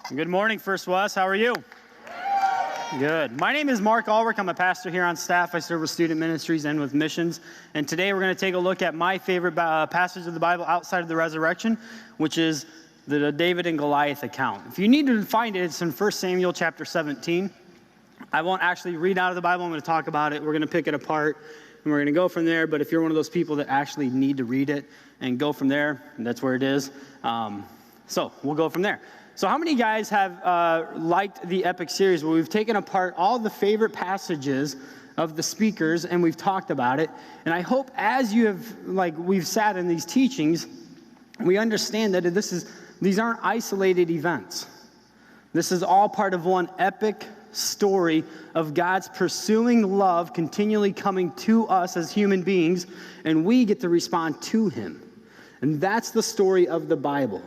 Good morning, First West. How are you? Good. My name is Mark Ulrich. I'm a pastor here on staff. I serve with student ministries and with missions. And today we're going to take a look at my favorite passage of the Bible outside of the resurrection, which is the David and Goliath account. If you need to find it, it's in 1 Samuel chapter 17. I won't actually read out of the Bible. I'm going to talk about it. We're going to pick it apart, and we're going to go from there. But if you're one of those people that actually need to read it and go from there, that's where it is. So we'll go from there. So how many guys have liked the Epic series where we've taken apart all the favorite passages of the speakers and we've talked about it? And I hope as you have, we've sat in these teachings, we understand that these aren't isolated events. This is all part of one epic story of God's pursuing love continually coming to us as human beings, and we get to respond to him. And that's the story of the Bible.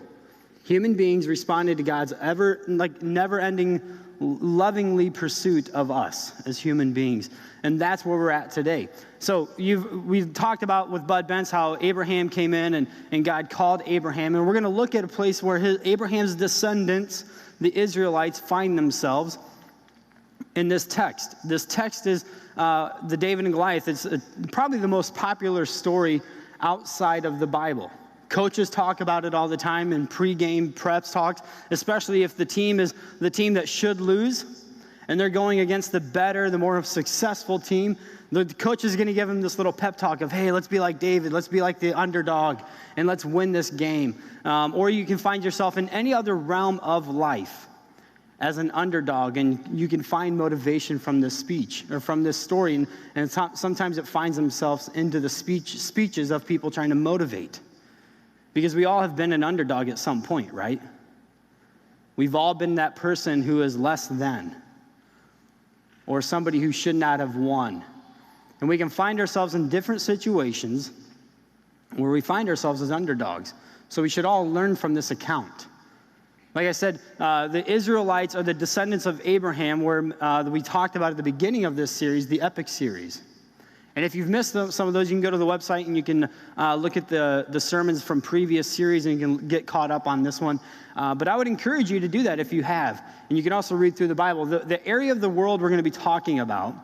Human beings responded to God's never-ending, lovingly pursuit of us as human beings. And that's where we're at today. So we've talked about with Bud Bentz how Abraham came in and God called Abraham. And we're going to look at a place where Abraham's descendants, the Israelites, find themselves in this text. This text is the David and Goliath. It's probably the most popular story outside of the Bible. Coaches talk about it all the time in pregame preps talks, especially if the team is the team that should lose and they're going against the better, the more successful team. The coach is going to give them this little pep talk of, hey, let's be like David, let's be like the underdog, and let's win this game. Or you can find yourself in any other realm of life as an underdog, and you can find motivation from this speech or from this story. And sometimes it finds themselves into the speeches of people trying to motivate. Because we all have been an underdog at some point, right? We've all been that person who is less than, or somebody who should not have won. And we can find ourselves in different situations where we find ourselves as underdogs. So we should all learn from this account. Like I said, the Israelites are the descendants of Abraham, where we talked about at the beginning of this series, the Epic series. And if you've missed some of those, you can go to the website and you can look at the sermons from previous series and you can get caught up on this one. But I would encourage you to do that if you have. And you can also read through the Bible. The area of the world we're going to be talking about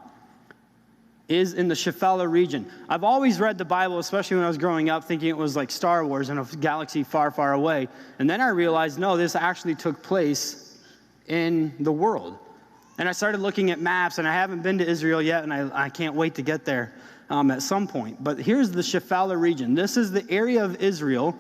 is in the Shephelah region. I've always read the Bible, especially when I was growing up, thinking it was like Star Wars in a galaxy far, far away. And then I realized, no, this actually took place in the world. And I started looking at maps, and I haven't been to Israel yet, and I can't wait to get there at some point. But here's the Shephelah region. This is the area of Israel.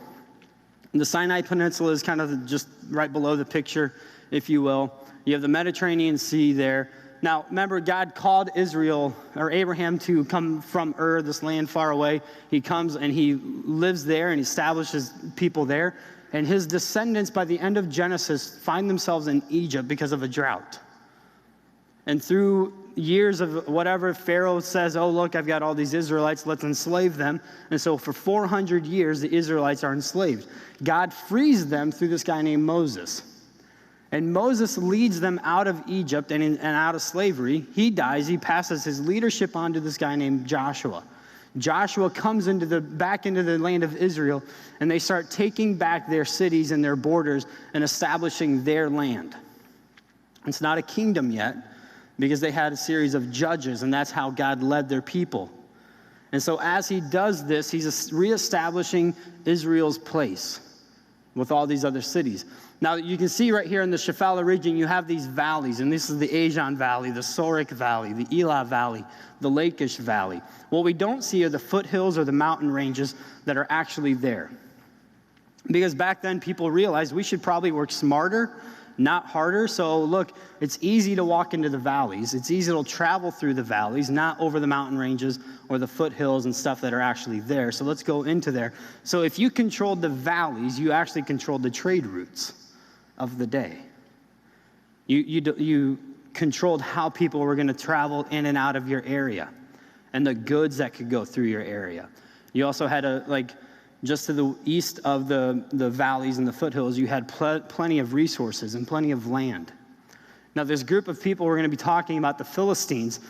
The Sinai Peninsula is kind of just right below the picture, if you will. You have the Mediterranean Sea there. Now, remember, God called Abraham to come from Ur, this land far away. He comes and he lives there and establishes people there. And his descendants, by the end of Genesis, find themselves in Egypt because of a drought. And through years of whatever, Pharaoh says, oh, look, I've got all these Israelites, let's enslave them. And so for 400 years, the Israelites are enslaved. God frees them through this guy named Moses. And Moses leads them out of Egypt and out of slavery. He dies. He passes his leadership on to this guy named Joshua. Joshua comes back into the land of Israel, and they start taking back their cities and their borders and establishing their land. It's not a kingdom yet, because they had a series of judges, and that's how God led their people. And so as he does this, he's reestablishing Israel's place with all these other cities. Now, you can see right here in the Shephelah region, you have these valleys, and this is the Ajon Valley, the Sorek Valley, the Elah Valley, the Lachish Valley. What we don't see are the foothills or the mountain ranges that are actually there. Because back then, people realized we should probably work smarter, not harder. So look, it's easy to walk into the valleys. It's easy to travel through the valleys, not over the mountain ranges or the foothills and stuff that are actually there. So let's go into there. So if you controlled the valleys, you actually controlled the trade routes of the day. You controlled how people were going to travel in and out of your area and the goods that could go through your area. You also had just to the east of the valleys and the foothills, you had plenty of resources and plenty of land. Now, this group of people we're going to be talking about, the Philistines,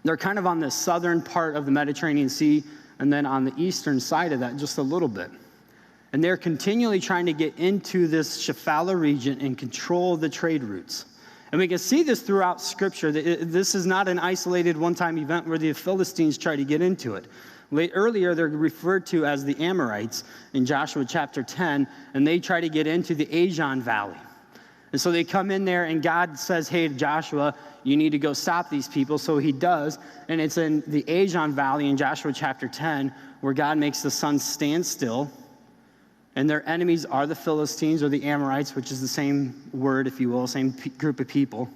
they're kind of on the southern part of the Mediterranean Sea, and then on the eastern side of that, just a little bit. And they're continually trying to get into this Shephelah region and control the trade routes. And we can see this throughout Scripture. This is not an isolated one-time event where the Philistines try to get into it. Earlier, they're referred to as the Amorites in Joshua chapter 10, and they try to get into the Ajon Valley. And so they come in there, and God says, hey, Joshua, you need to go stop these people. So he does, and it's in the Ajon Valley in Joshua chapter 10 where God makes the sun stand still. And their enemies are the Philistines or the Amorites, which is the same word, if you will, same group of people.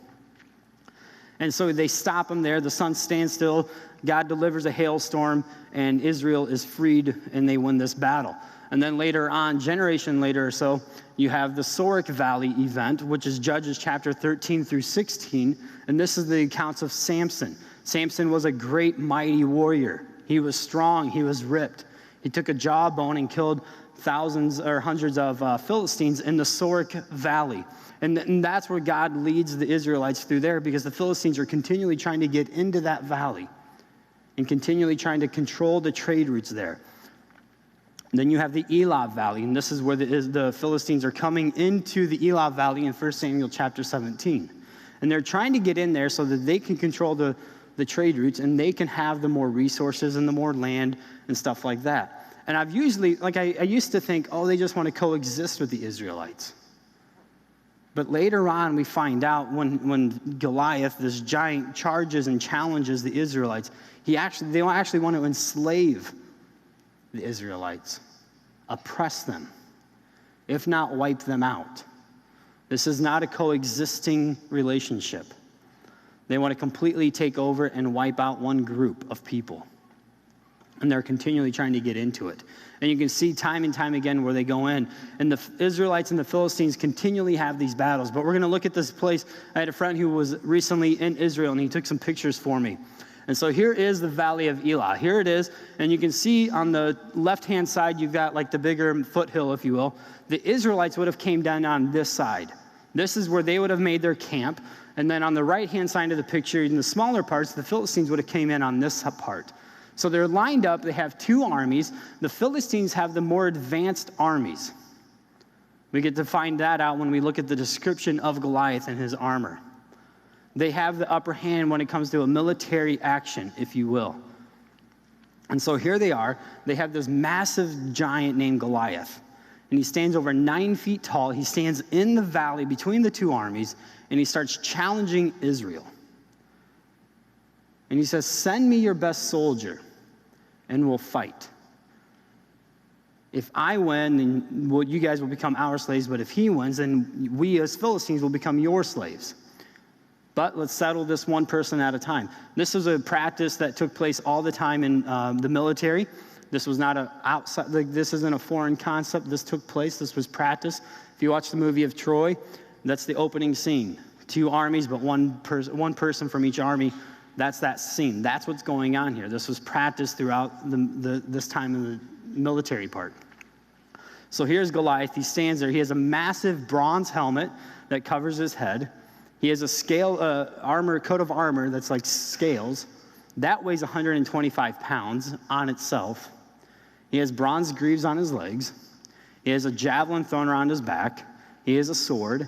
And so they stop them there. The sun stands still. God delivers a hailstorm, and Israel is freed, and they win this battle. And then later on, generation later or so, you have the Sorek Valley event, which is Judges chapter 13 through 16. And this is the accounts of Samson. Samson was a great, mighty warrior. He was strong. He was ripped. He took a jawbone and killed thousands or hundreds of Philistines in the Sorek Valley. And that's where God leads the Israelites through there, because the Philistines are continually trying to get into that valley and continually trying to control the trade routes there. And then you have the Elah Valley, and this is where the Philistines are coming into the Elah Valley in 1 Samuel chapter 17. And they're trying to get in there so that they can control the trade routes, and they can have the more resources and the more land and stuff like that. And I've usually, I used to think, oh, they just want to coexist with the Israelites. But later on, we find out when Goliath, this giant, charges and challenges the Israelites, they actually want to enslave the Israelites, oppress them, if not wipe them out. This is not a coexisting relationship. They want to completely take over and wipe out one group of people. And they're continually trying to get into it. And you can see time and time again where they go in. And the Israelites and the Philistines continually have these battles. But we're going to look at this place. I had a friend who was recently in Israel, and he took some pictures for me. And so here is the Valley of Elah. Here it is. And you can see on the left-hand side, you've got like the bigger foothill, if you will. The Israelites would have came down on this side. This is where they would have made their camp. And then on the right-hand side of the picture, in the smaller parts, the Philistines would have came in on this part. So they're lined up. They have two armies. The Philistines have the more advanced armies. We get to find that out when we look at the description of Goliath and his armor. They have the upper hand when it comes to a military action, if you will. And so here they are. They have this massive giant named Goliath. And he stands over 9 feet tall. He stands in the valley between the two armies, and he starts challenging Israel. And he says, send me your best soldier, and we'll fight. If I win, then you guys will become our slaves. But if he wins, then we as Philistines will become your slaves. But let's settle this one person at a time. This was a practice that took place all the time in the military. This was not this isn't a foreign concept. This took place. This was practice. If you watch the movie of Troy, that's the opening scene. 2 armies, but one person from each army. That's that scene. That's what's going on here. This was practiced throughout this time in the military part. So here's Goliath. He stands there. He has a massive bronze helmet that covers his head. He has a coat of armor that's like scales. That weighs 125 pounds on itself. He has bronze greaves on his legs. He has a javelin thrown around his back. He has a sword.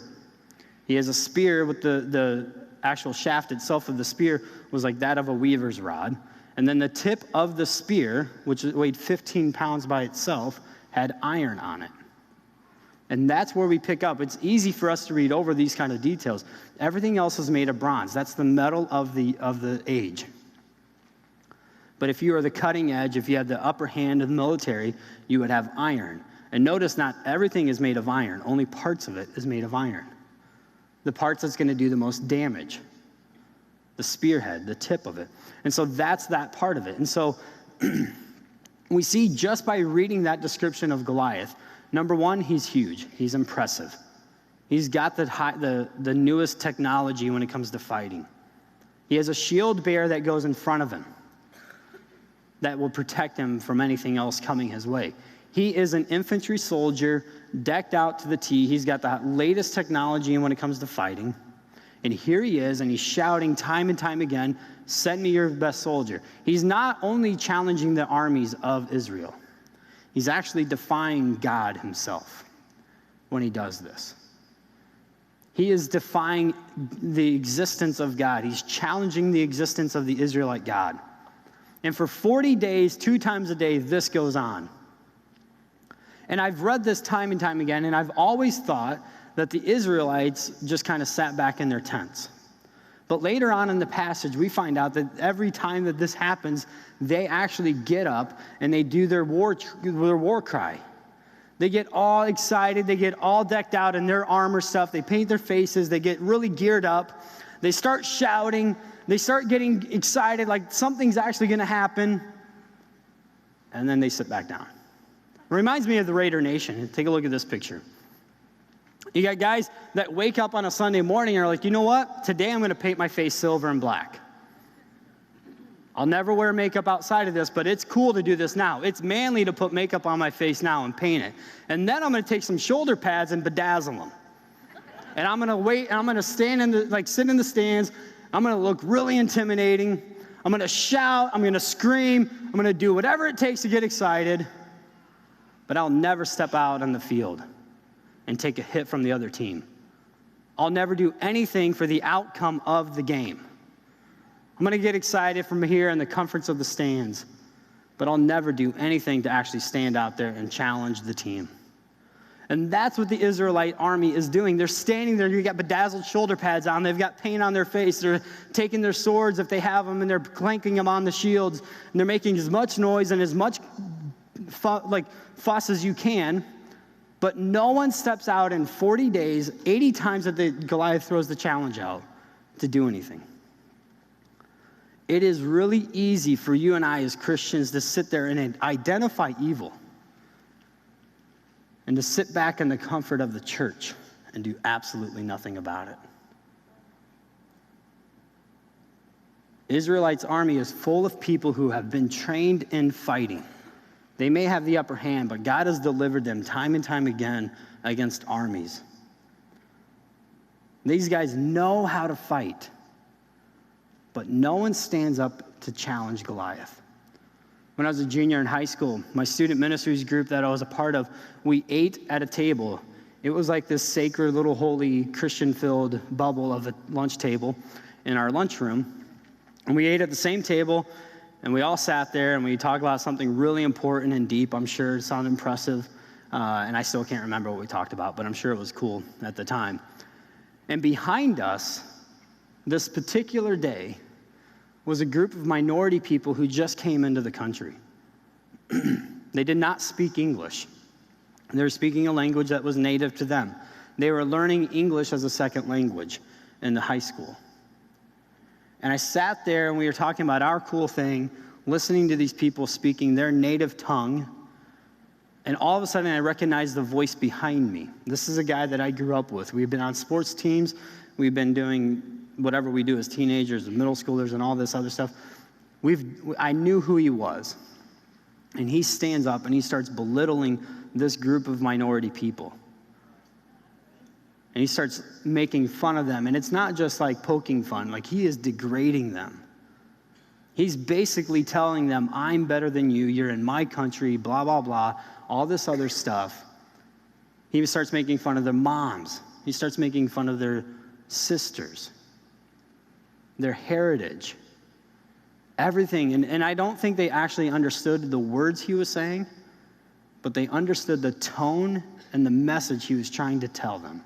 He has a spear with the actual shaft itself of the spear was like that of a weaver's rod. And then the tip of the spear, which weighed 15 pounds by itself, had iron on it. And that's where we pick up. It's easy for us to read over these kind of details. Everything else is made of bronze. That's the metal of the age. But if you are the cutting edge, if you have the upper hand of the military, you would have iron. And notice not everything is made of iron. Only parts of it is made of iron. The parts that's going to do the most damage. The spearhead, the tip of it. And so that's that part of it. And so we see just by reading that description of Goliath, number one, he's huge. He's impressive. He's got the newest technology when it comes to fighting. He has a shield bearer that goes in front of him that will protect him from anything else coming his way. He is an infantry soldier decked out to the T. He's got the latest technology when it comes to fighting. And here he is, and he's shouting time and time again, send me your best soldier. He's not only challenging the armies of Israel. He's actually defying God himself when he does this. He is defying the existence of God. He's challenging the existence of the Israelite God. And for 40 days, 2 times a day, this goes on. And I've read this time and time again, and I've always thought that the Israelites just kind of sat back in their tents. But later on in the passage, we find out that every time that this happens, they actually get up and they do their war cry. They get all excited. They get all decked out in their armor stuff. They paint their faces. They get really geared up. They start shouting. They start getting excited like something's actually going to happen. And then they sit back down. It reminds me of the Raider Nation. Take a look at this picture. You got guys that wake up on a Sunday morning and are like, you know what? Today I'm going to paint my face silver and black. I'll never wear makeup outside of this, but it's cool to do this now. It's manly to put makeup on my face now and paint it. And then I'm going to take some shoulder pads and bedazzle them. And I'm going to wait, and I'm going to stand sit in the stands. I'm going to look really intimidating. I'm going to shout. I'm going to scream. I'm going to do whatever it takes to get excited. But I'll never step out on the field and take a hit from the other team. I'll never do anything for the outcome of the game. I'm going to get excited from here in the comforts of the stands, but I'll never do anything to actually stand out there and challenge the team. And that's what the Israelite army is doing. They're standing there. You got bedazzled shoulder pads on. They've got paint on their face. They're taking their swords if they have them, and they're clanking them on the shields. And they're making as much noise and as much fuss as you can. But no one steps out in 40 days, 80 times that the Goliath throws the challenge out, to do anything. It is really easy for you and I as Christians to sit there and identify evil and to sit back in the comfort of the church and do absolutely nothing about it. Israelites' army is full of people who have been trained in fighting. They may have the upper hand, but God has delivered them time and time again against armies. These guys know how to fight, but no one stands up to challenge Goliath. When I was a junior in high school, my student ministries group that I was a part of, we ate at a table. It was like this sacred little holy Christian-filled bubble of a lunch table in our lunchroom. And we ate at the same table, and we all sat there, and we talked about something really important and deep. I'm sure it sounded impressive, and I still can't remember what we talked about, but I'm sure it was cool at the time. And behind us, this particular day, was a group of minority people who just came into the country. They did not speak English. They were speaking a language that was native to them. They were learning English as a second language in the high school. And I sat there and we were talking about our cool thing, listening to these people speaking their native tongue. And all of a sudden I recognized the voice behind me. This is a guy that I grew up with. We've been on sports teams. We've been doing whatever we do as teenagers and middle schoolers and all this other stuff. I knew who he was. And he stands up and he starts belittling this group of minority people. And he starts making fun of them. And it's not just like poking fun, like he is degrading them. He's basically telling them, I'm better than you, you're in my country, blah, blah, blah, all this other stuff. He starts making fun of their moms. He starts making fun of their sisters, their heritage, everything. And I don't think they actually understood the words he was saying, but they understood the tone and the message he was trying to tell them.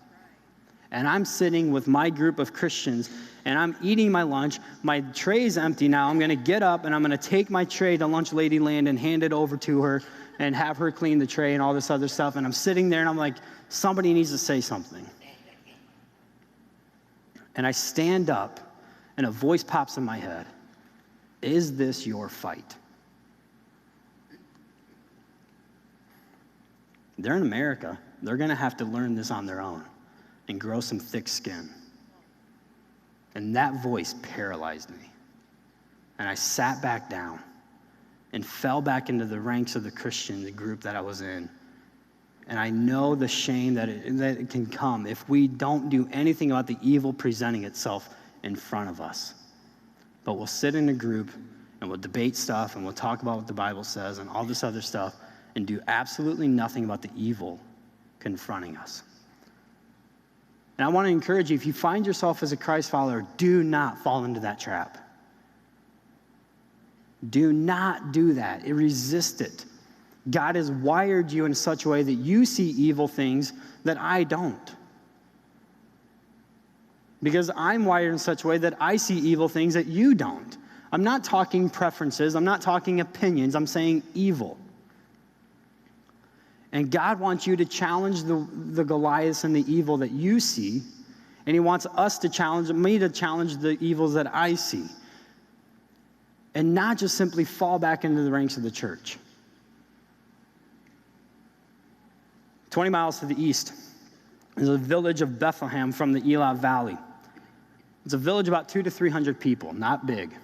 And I'm sitting with my group of Christians, and I'm eating my lunch. My tray's empty now. I'm going to get up, and I'm going to take my tray to Lunch Lady Land and hand it over to her and have her clean the tray and all this other stuff. And I'm sitting there, and I'm like, somebody needs to say something. And I stand up, and a voice pops in my head. Is this your fight? They're in America. They're going to have to learn this on their own and grow some thick skin. And that voice paralyzed me. And I sat back down and fell back into the ranks of the Christian group that I was in. And I know the shame that it can come if we don't do anything about the evil presenting itself in front of us. But we'll sit in a group and we'll debate stuff and we'll talk about what the Bible says and all this other stuff and do absolutely nothing about the evil confronting us. And I want to encourage you, if you find yourself as a Christ follower, do not fall into that trap. Do not do that. Resist it. God has wired you in such a way that you see evil things that I don't. Because I'm wired in such a way that I see evil things that you don't. I'm not talking preferences. I'm not talking opinions. I'm saying evil. And God wants you to challenge the Goliaths and the evil that you see. And he wants me to challenge the evils that I see. And not just simply fall back into the ranks of the church. 20 miles to the east is a village of Bethlehem from the Elah Valley. It's a village about 200 to 300 people, not big.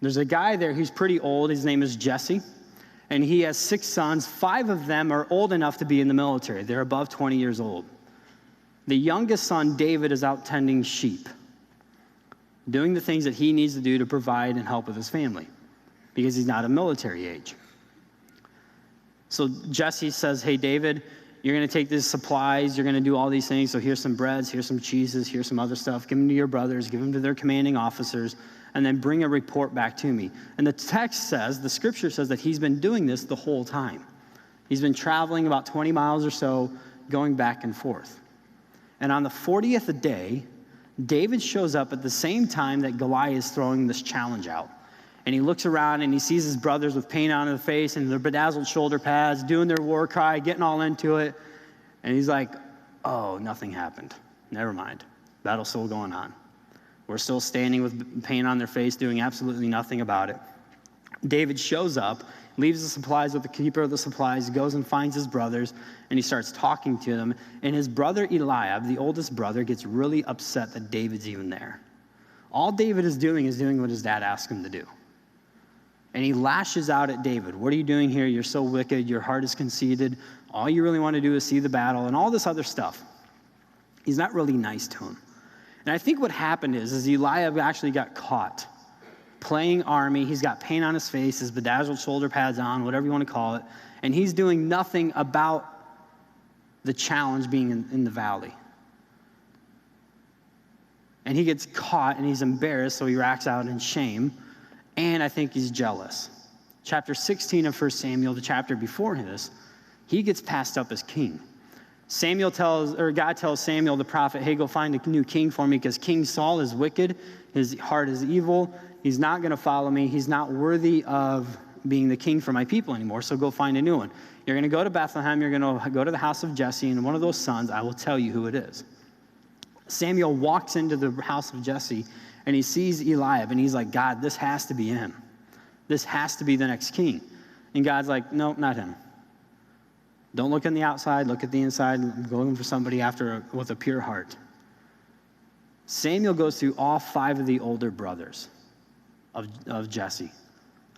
There's a guy there who's pretty old. His name is Jesse, and he has 6 sons. 5 of them are old enough to be in the military. They're above 20 years old. The youngest son, David, is out tending sheep, doing the things that he needs to do to provide and help with his family because he's not of military age. So Jesse says, hey, David, you're going to take these supplies. You're going to do all these things. So here's some breads, here's some cheeses, here's some other stuff. Give them to your brothers. Give them to their commanding officers. And then bring a report back to me. And the text says, the scripture says that he's been doing this the whole time. He's been traveling about 20 miles or so, going back and forth. And on the 40th day, David shows up at the same time that Goliath is throwing this challenge out. And he looks around and he sees his brothers with paint on their face and their bedazzled shoulder pads, doing their war cry, getting all into it. And he's like, oh, nothing happened. Never mind. Battle's still going on. We're still standing with paint on their face, doing absolutely nothing about it. David shows up, leaves the supplies with the keeper of the supplies, goes and finds his brothers, and he starts talking to them. And his brother Eliab, the oldest brother, gets really upset that David's even there. All David is doing what his dad asked him to do. And he lashes out at David. What are you doing here? You're so wicked. Your heart is conceited. All you really want to do is see the battle and all this other stuff. He's not really nice to him. And I think what happened is Eliab actually got caught playing army. He's got paint on his face, his bedazzled shoulder pads on, whatever you want to call it. And he's doing nothing about the challenge being in the valley. And he gets caught and he's embarrassed, so he racks out in shame. And I think he's jealous. Chapter 16 of 1 Samuel, the chapter before this, he gets passed up as king. God tells Samuel the prophet, hey, go find a new king for me because King Saul is wicked. His heart is evil. He's not going to follow me. He's not worthy of being the king for my people anymore, so go find a new one. You're going to go to Bethlehem. You're going to go to the house of Jesse, and one of those sons, I will tell you who it is. Samuel walks into the house of Jesse, and he sees Eliab, and he's like, God, this has to be him. This has to be the next king. And God's like, no, not him. Don't look on the outside, look at the inside, go looking for somebody with a pure heart. Samuel goes through all 5 of the older brothers of Jesse,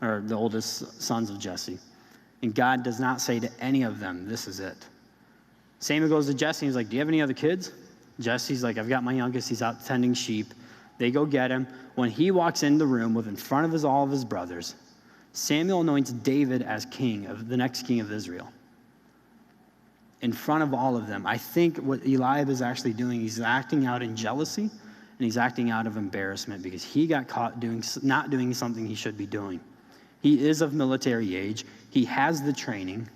or the oldest sons of Jesse. And God does not say to any of them, this is it. Samuel goes to Jesse, and he's like, do you have any other kids? Jesse's like, I've got my youngest, he's out tending sheep. They go get him. When he walks in the room in front of all of his brothers, Samuel anoints David as the next king of Israel. In front of all of them. I think what Eliab is actually doing, he's acting out in jealousy, and he's acting out of embarrassment because he got caught not doing something he should be doing. He is of military age. He has the training,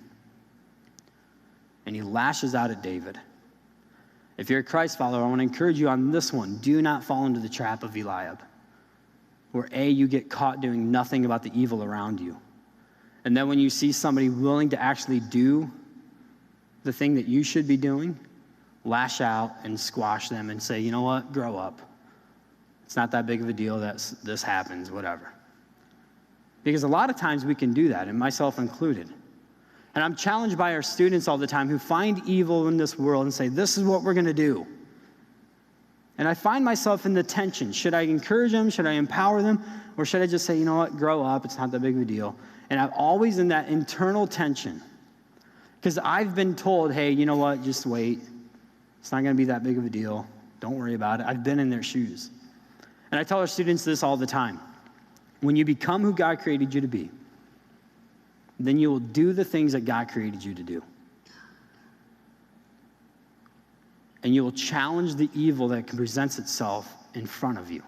and he lashes out at David. If you're a Christ follower, I want to encourage you on this one. Do not fall into the trap of Eliab, where you get caught doing nothing about the evil around you. And then when you see somebody willing to actually do the thing that you should be doing, lash out and squash them and say, you know what, grow up. It's not that big of a deal that this happens, whatever. Because a lot of times we can do that, and myself included. And I'm challenged by our students all the time who find evil in this world and say, this is what we're going to do. And I find myself in the tension. Should I encourage them? Should I empower them? Or should I just say, you know what, grow up. It's not that big of a deal. And I'm always in that internal tension. Because I've been told, hey, you know what, just wait. It's not going to be that big of a deal. Don't worry about it. I've been in their shoes. And I tell our students this all the time. When you become who God created you to be, then you will do the things that God created you to do. And you will challenge the evil that presents itself in front of you,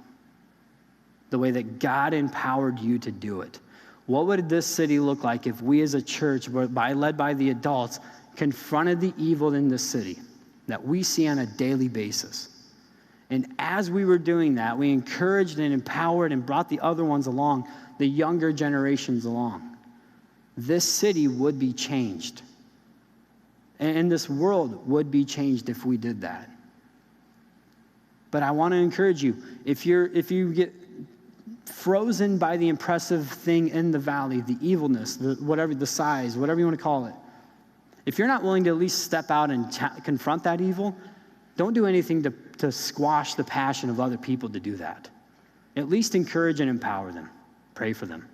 the way that God empowered you to do it. What would this city look like if we as a church, led by the adults, confronted the evil in this city that we see on a daily basis? And as we were doing that, we encouraged and empowered and brought the other ones along, the younger generations along. This city would be changed. And this world would be changed if we did that. But I want to encourage you, if you get frozen by the impressive thing in the valley, the evilness, the size, whatever you want to call it, if you're not willing to at least step out and confront that evil, don't do anything to squash the passion of other people to do that. At least encourage and empower them. Pray for them.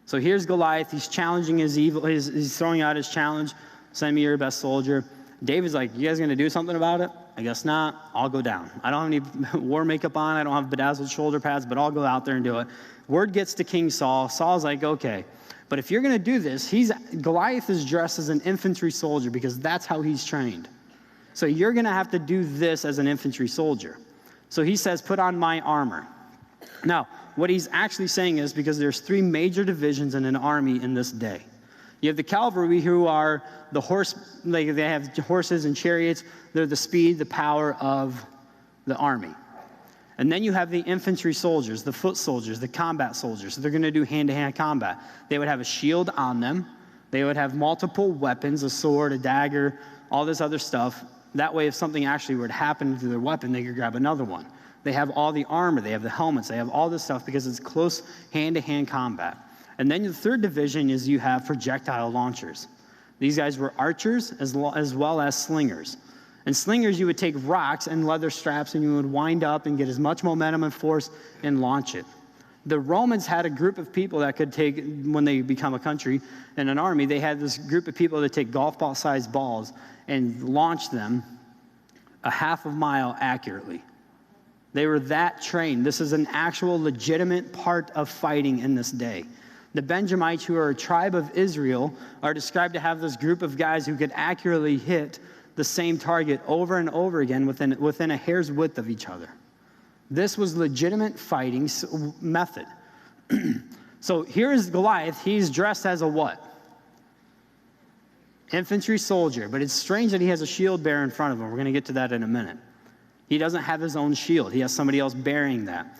So here's Goliath. He's challenging his evil. He's throwing out his challenge. Send me your best soldier. David's like, you guys going to do something about it? I guess not. I'll go down. I don't have any war makeup on. I don't have bedazzled shoulder pads, but I'll go out there and do it. Word gets to King Saul. Saul's like, okay. But if you're going to do this, Goliath is dressed as an infantry soldier because that's how he's trained. So you're going to have to do this as an infantry soldier. So he says, put on my armor. Now, what he's actually saying is, because there's 3 major divisions in an army in this day. You have the cavalry, who are the horse, they have horses and chariots. They're the speed, the power of the army. And then you have the infantry soldiers, the foot soldiers, the combat soldiers. So they're going to do hand-to-hand combat. They would have a shield on them. They would have multiple weapons, a sword, a dagger, all this other stuff. That way, if something actually were to happen to their weapon, they could grab another one. They have all the armor. They have the helmets. They have all this stuff because it's close hand-to-hand combat. And then the 3rd division is you have projectile launchers. These guys were archers as well as slingers. And slingers, you would take rocks and leather straps and you would wind up and get as much momentum and force and launch it. The Romans had a group of people that could take, when they become a country and an army, they had this group of people that take golf ball-sized balls and launch them a half a mile accurately. They were that trained. This is an actual legitimate part of fighting in this day. The Benjamites, who are a tribe of Israel, are described to have this group of guys who could accurately hit the same target over and over again within a hair's width of each other. This was legitimate fighting method. So here is Goliath. He's dressed as a what? Infantry soldier. But it's strange that he has a shield bearer in front of him. We're going to get to that in a minute. He doesn't have his own shield. He has somebody else bearing that.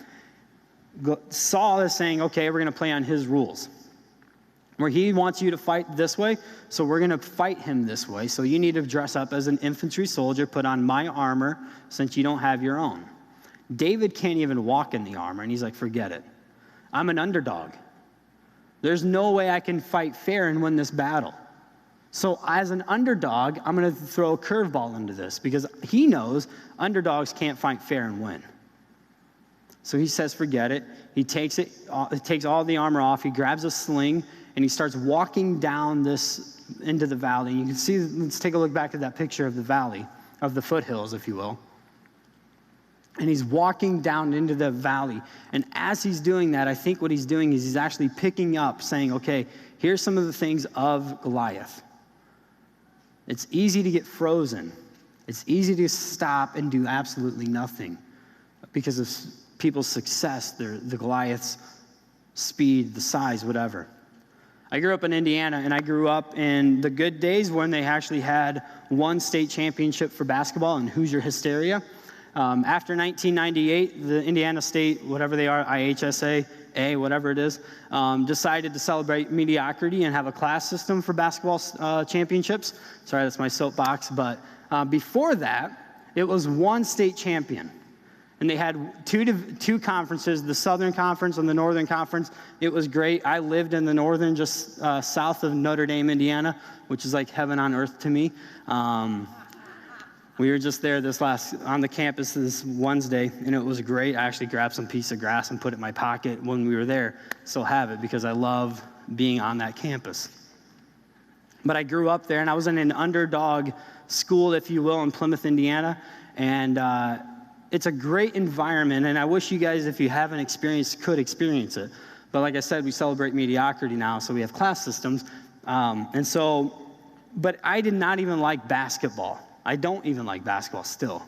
Saul is saying, okay, we're going to play on his rules. Where he wants you to fight this way, so we're going to fight him this way. So you need to dress up as an infantry soldier, put on my armor, since you don't have your own. David can't even walk in the armor, and he's like, forget it. I'm an underdog. There's no way I can fight fair and win this battle. So as an underdog, I'm going to throw a curveball into this because he knows underdogs can't fight fair and win. So he says, forget it. He takes all the armor off. He grabs a sling, and he starts walking down this into the valley. You can see, let's take a look back at that picture of the valley, of the foothills, if you will. And he's walking down into the valley. And as he's doing that, I think what he's doing is he's actually picking up, saying, okay, here's some of the things of Goliath. It's easy to get frozen. It's easy to stop and do absolutely nothing because of people's success, the Goliath's speed, the size, whatever. I grew up in Indiana, and I grew up in the good days when they actually had one state championship for basketball in Hoosier Hysteria. After 1998, the Indiana State, whatever they are, IHSA, whatever it is, decided to celebrate mediocrity and have a class system for basketball championships. Sorry, that's my soapbox. But before that, it was one state champion. And they had two conferences, the Southern Conference and the Northern Conference. It was great. I lived in the Northern, just south of Notre Dame, Indiana, which is like heaven on earth to me. We were just there on the campus this Wednesday, and it was great. I actually grabbed some piece of grass and put it in my pocket when we were there. Still have it because I love being on that campus. But I grew up there, and I was in an underdog school, if you will, in Plymouth, Indiana. And it's a great environment, and I wish you guys, if you haven't experienced, could experience it. But like I said, we celebrate mediocrity now, so we have class systems. But I did not even like basketball. I don't even like basketball still.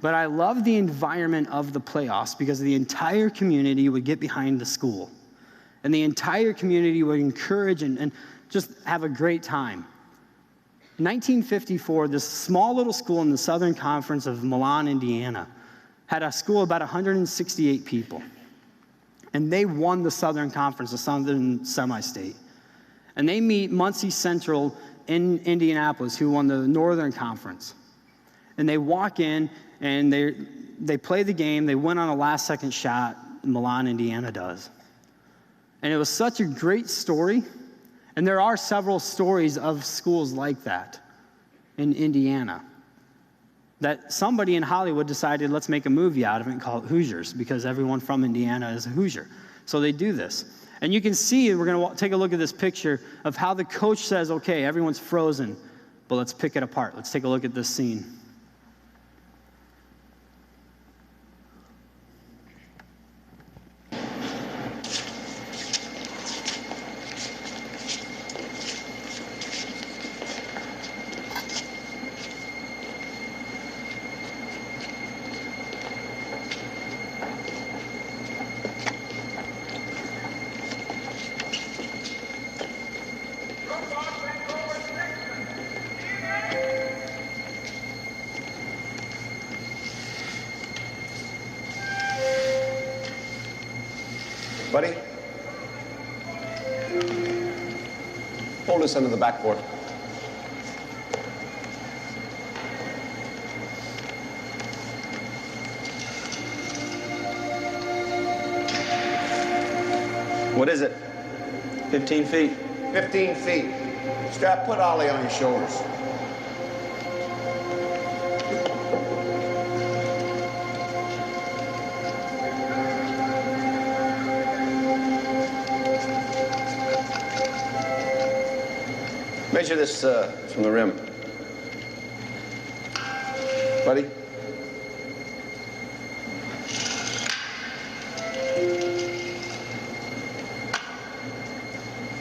But I love the environment of the playoffs because the entire community would get behind the school. And the entire community would encourage and just have a great time. In 1954, this small little school in the Southern Conference of Milan, Indiana, had a school of about 168 people. And they won the Southern Conference, the Southern Semi-State. And they meet Muncie Central in Indianapolis, who won the Northern Conference. And they walk in, and they play the game. They win on a last-second shot. Milan, Indiana does. And it was such a great story. And there are several stories of schools like that in Indiana, that somebody in Hollywood decided, let's make a movie out of it and call it Hoosiers, because everyone from Indiana is a Hoosier. So they do this. And you can see, we're going to take a look at this picture of how the coach says, okay, everyone's frozen, but let's pick it apart. Let's take a look at this scene. Buddy, hold this under the backboard. What is it? 15 feet. 15 feet. Strap, put Ollie on your shoulders. Measure this from the rim. Buddy?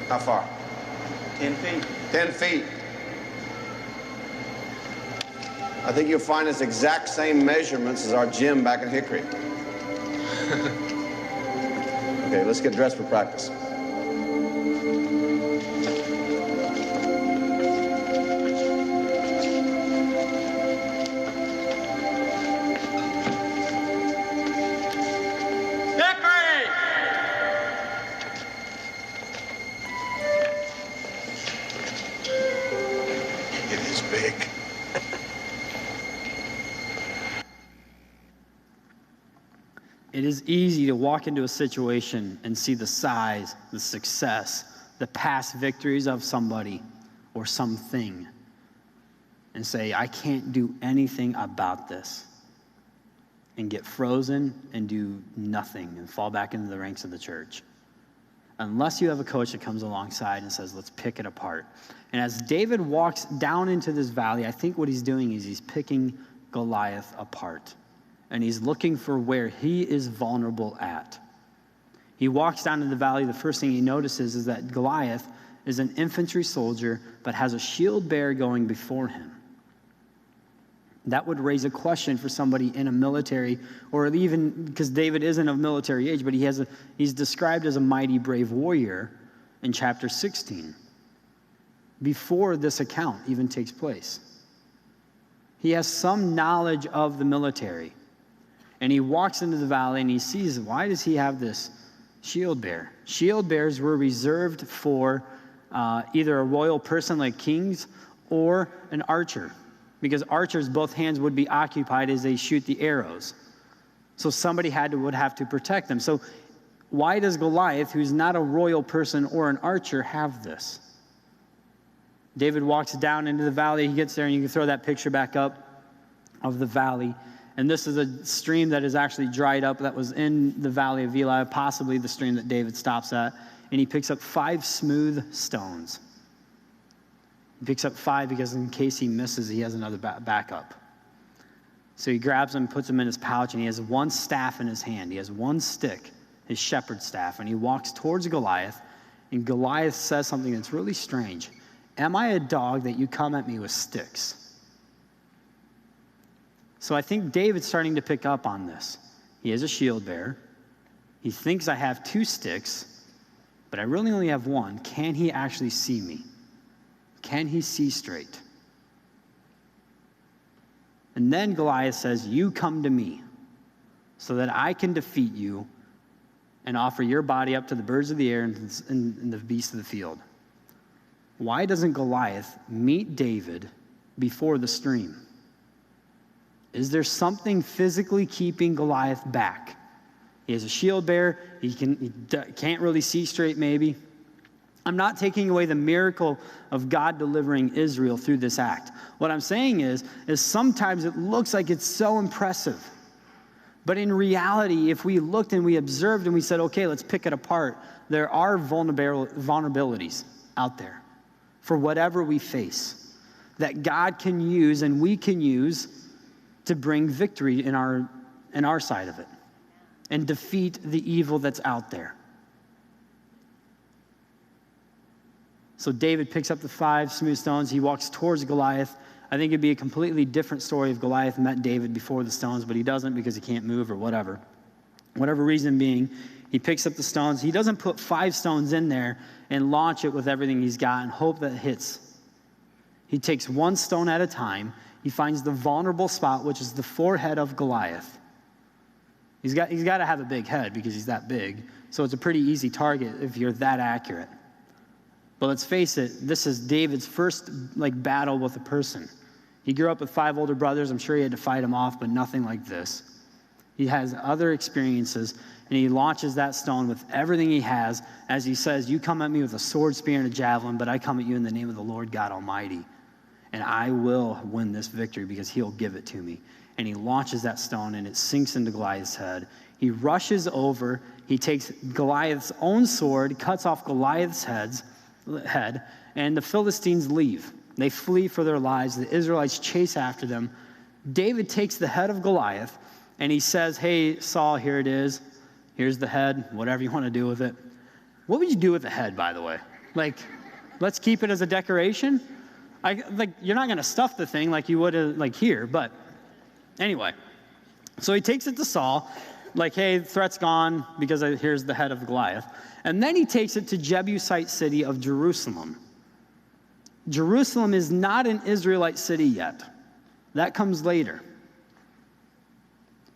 How far? 10 feet. 10 feet. I think you'll find it's exact same measurements as our gym back in Hickory. Okay, let's get dressed for practice. Big. It is easy to walk into a situation and see the size, the success, the past victories of somebody or something and say, I can't do anything about this, and get frozen and do nothing and fall back into the ranks of the church. Unless you have a coach that comes alongside and says, let's pick it apart. And as David walks down into this valley, I think what he's doing is he's picking Goliath apart. And he's looking for where he is vulnerable at. He walks down into the valley. The first thing he notices is that Goliath is an infantry soldier, but has a shield bearer going before him. That would raise a question for somebody in a military, or even because David isn't of military age, but he's described as a mighty brave warrior in chapter 16, before this account even takes place. He has some knowledge of the military, and he walks into the valley and he sees, why does he have this shield bearer? Shield bearers were reserved for either a royal person like kings or an archer, because archers, both hands would be occupied as they shoot the arrows. So somebody would have to protect them. So why does Goliath, who's not a royal person or an archer, have this? David walks down into the valley. He gets there, and you can throw that picture back up of the valley. And this is a stream that is actually dried up that was in the valley of Elah, possibly the stream that David stops at. And he picks up 5 smooth stones. He picks up 5 because in case he misses, he has another backup. So he grabs them, puts them in his pouch, and he has one staff in his hand. He has one stick his shepherd's staff, and he walks towards Goliath, and Goliath says something that's really strange. Am I a dog that you come at me with sticks? So I think David's starting to pick up on this. He is a shield bearer. He thinks I have 2 sticks, but I really only have 1. Can he actually see me? Can he see straight? And then Goliath says, you come to me so that I can defeat you and offer your body up to the birds of the air and the beasts of the field. Why doesn't Goliath meet David before the stream? Is there something physically keeping Goliath back? He has a shield bearer. He can't really see straight, maybe. I'm not taking away the miracle of God delivering Israel through this act. What I'm saying is sometimes it looks like it's so impressive. But in reality, if we looked and we observed and we said, okay, let's pick it apart, there are vulnerabilities out there for whatever we face that God can use and we can use to bring victory in our side of it and defeat the evil that's out there. So David picks up the 5 smooth stones. He walks towards Goliath. I think it'd be a completely different story if Goliath met David before the stones, but he doesn't because he can't move or whatever. Whatever reason being, he picks up the stones. He doesn't put 5 stones in there and launch it with everything he's got and hope that it hits. He takes 1 stone at a time. He finds the vulnerable spot, which is the forehead of Goliath. He's got to have a big head because he's that big. So it's a pretty easy target if you're that accurate. But let's face it, this is David's first battle with a person. He grew up with 5 older brothers. I'm sure he had to fight them off, but nothing like this. He has other experiences, and he launches that stone with everything he has as he says, you come at me with a sword, spear, and a javelin, but I come at you in the name of the Lord God Almighty. And I will win this victory because he'll give it to me. And he launches that stone, and it sinks into Goliath's head. He rushes over. He takes Goliath's own sword, cuts off Goliath's head, and the Philistines leave. They flee for their lives. The Israelites chase after them. David takes the head of Goliath, and he says, hey, Saul, here it is. Here's the head, whatever you want to do with it. What would you do with the head, by the way? Let's keep it as a decoration? You're not going to stuff the thing like you would here, but anyway. So he takes it to Saul, hey, the threat's gone because here's the head of Goliath. And then he takes it to Jebusite city of Jerusalem. Jerusalem is not an Israelite city yet. That comes later.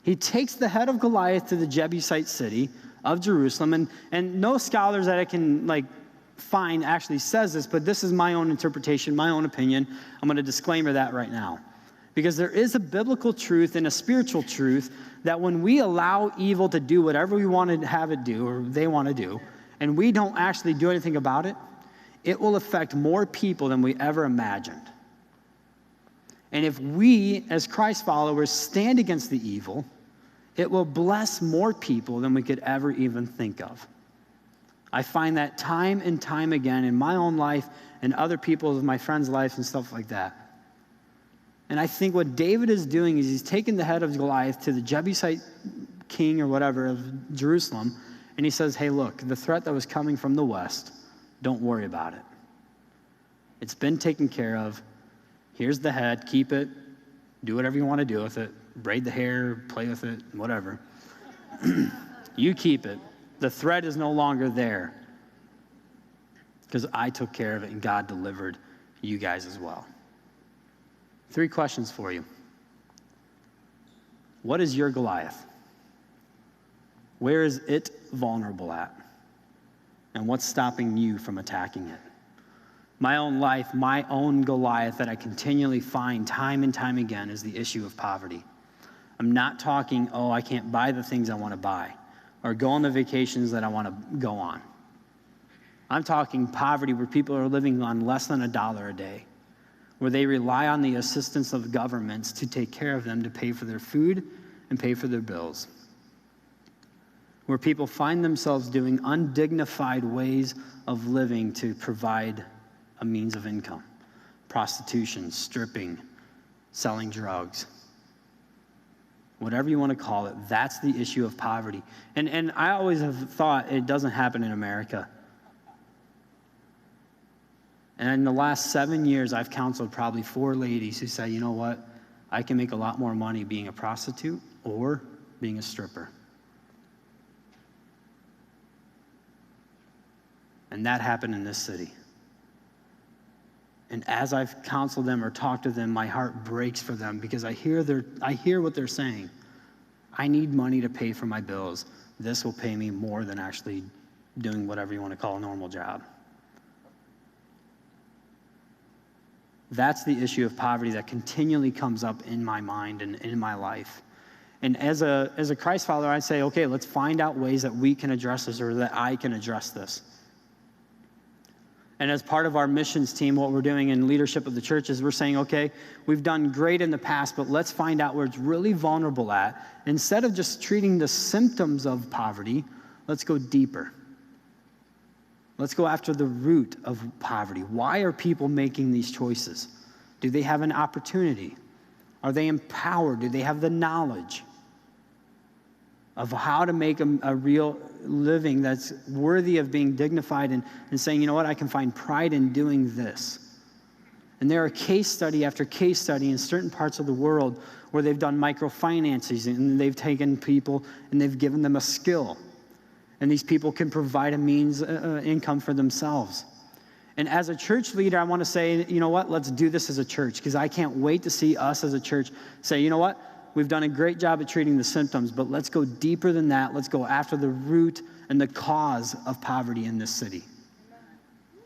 He takes the head of Goliath to the Jebusite city of Jerusalem, and no scholars that I can find actually says this, but this is my own interpretation, my own opinion. I'm going to disclaimer that right now. Because there is a biblical truth and a spiritual truth that when we allow evil to do whatever we want to have it do, or they want to do, and we don't actually do anything about it, it will affect more people than we ever imagined. And if we, as Christ followers, stand against the evil, it will bless more people than we could ever even think of. I find that time and time again in my own life and other people's, my friends' lives and stuff like that. And I think what David is doing is he's taking the head of Goliath to the Jebusite king or whatever of Jerusalem, and he says, hey, look, the threat that was coming from the west, don't worry about it. It's been taken care of. Here's the head, keep it, do whatever you want to do with it, braid the hair, play with it, whatever. You keep it. The threat is no longer there because I took care of it and God delivered you guys as well. 3 questions for you. What is your Goliath? Where is it vulnerable at? And what's stopping you from attacking it? My own life, my own Goliath that I continually find time and time again is the issue of poverty. I'm not talking, I can't buy the things I want to buy or go on the vacations that I want to go on. I'm talking poverty where people are living on less than $1 a day, where they rely on the assistance of governments to take care of them, to pay for their food and pay for their bills. Where people find themselves doing undignified ways of living to provide a means of income. Prostitution, stripping, selling drugs. whatever you want to call it, that's the issue of poverty. And I always have thought it doesn't happen in America. And in the last 7 years, I've counseled probably 4 ladies who say, you know what, I can make a lot more money being a prostitute or being a stripper. And that happened in this city. And as I've counseled them or talked to them, my heart breaks for them because I hear what they're saying. I need money to pay for my bills. This will pay me more than actually doing whatever you want to call a normal job. That's the issue of poverty that continually comes up in my mind and in my life. And as a Christ follower, I say, okay, let's find out ways that we can address this or that I can address this. And as part of our missions team, what we're doing in leadership of the church is we're saying, okay, we've done great in the past, but let's find out where it's really vulnerable at. Instead of just treating the symptoms of poverty, let's go deeper. Let's go after the root of poverty. Why are people making these choices? Do they have an opportunity? Are they empowered? Do they have the knowledge of how to make a real living that's worthy of being dignified and saying, you know what, I can find pride in doing this. And there are case study after case study in certain parts of the world where they've done microfinances and they've taken people and they've given them a skill. And these people can provide a means income for themselves. And as a church leader, I want to say, you know what, let's do this as a church because I can't wait to see us as a church say, you know what, we've done a great job at treating the symptoms, but let's go deeper than that. Let's go after the root and the cause of poverty in this city.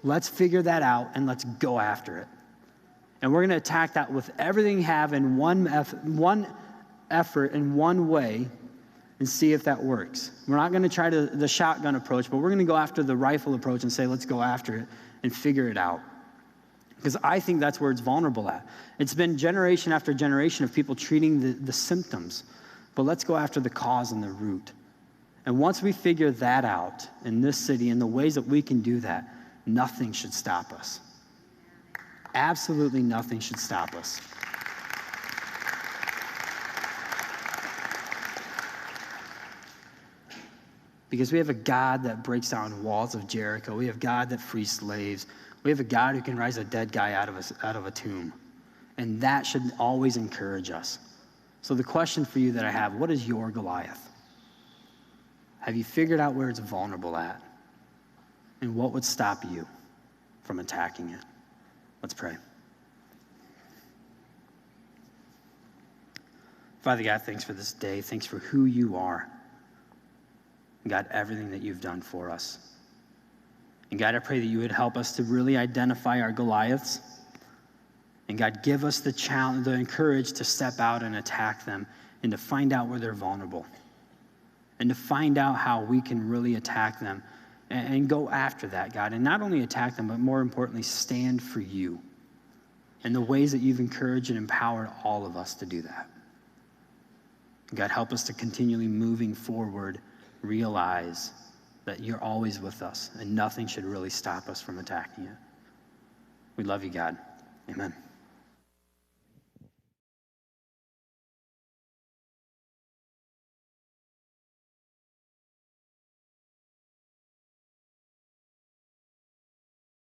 Let's figure that out and let's go after it. And we're going to attack that with everything we have in one effort in one way and see if that works. We're not going to try the shotgun approach, but we're going to go after the rifle approach and say, let's go after it and figure it out. Because I think that's where it's vulnerable at. It's been generation after generation of people treating the symptoms, but let's go after the cause and the root. And once we figure that out in this city and the ways that we can do that, nothing should stop us. Absolutely nothing should stop us. Because we have a God that breaks down walls of Jericho. We have a God that frees slaves. We have a God who can rise a dead guy out of a tomb. And that should always encourage us. So the question for you that I have, what is your Goliath? Have you figured out where it's vulnerable at? And what would stop you from attacking it? Let's pray. Father God, thanks for this day. Thanks for who you are. God, everything that you've done for us. And God, I pray that you would help us to really identify our Goliaths. And God, give us the challenge, the courage to step out and attack them and to find out where they're vulnerable. And to find out how we can really attack them and go after that, God. And not only attack them, but more importantly, stand for you and the ways that you've encouraged and empowered all of us to do that. God, help us to continually moving forward, realize that you're always with us and nothing should really stop us from attacking it. We love you, God. Amen.